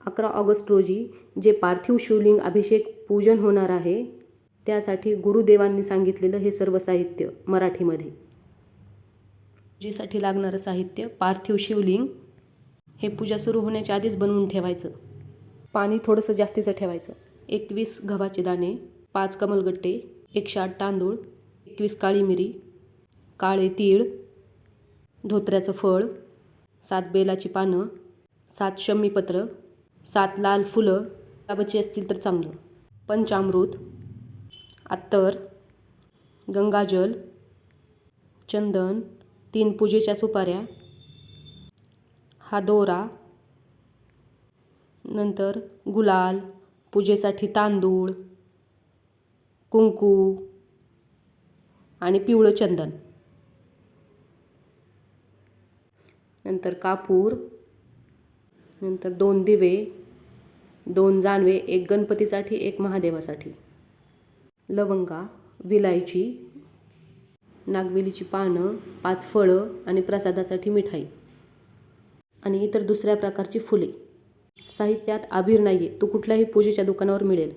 11 August रोजी जे पार्थिव शिवलिंग अभिषेक पूजन होणार आहे त्यासाठी गुरुदेवांनी सांगितलेलं हे सर्व साहित्य मराठीमध्ये. पूजेसाठी लागणारं साहित्य: पार्थिव शिवलिंग हे पूजा सुरू होण्याच्या आधीच बनवून ठेवायचं. पाणी थोडंसं जास्तीचं ठेवायचं. 21 गव्हाचे दाणे, 5 कमलगट्टे, 108 तांदूळ, 21 काळी मिरी, काळे तीळ, धोत्र्याचं फळ, 7 बेलाची पानं, 7 शमीपत्र, 7 लाल फुलं, गुलाबाची असतील तर चांगलं, पंचामृत, अत्तर, गंगाजल, चंदन, 3 पूजेच्या सुपाऱ्या, हा दोरा, नंतर गुलाल, पूजेसाठी तांदूळ, कुंकू आणि पिवळं चंदन, नंतर कापूर, नंतर 2 दिवे, 2 जानवे, 1 गणपतीसाठी, 1 महादेवासाठी, लवंगा, विलायची, नागवेलीची पानं, 5 फळं आणि प्रसादासाठी मिठाई आणि इतर दुसऱ्या प्रकारची फुले. साहित्यात आभीर नाही आहे, तो कुठल्याही पूजेच्या दुकानावर मिळेल.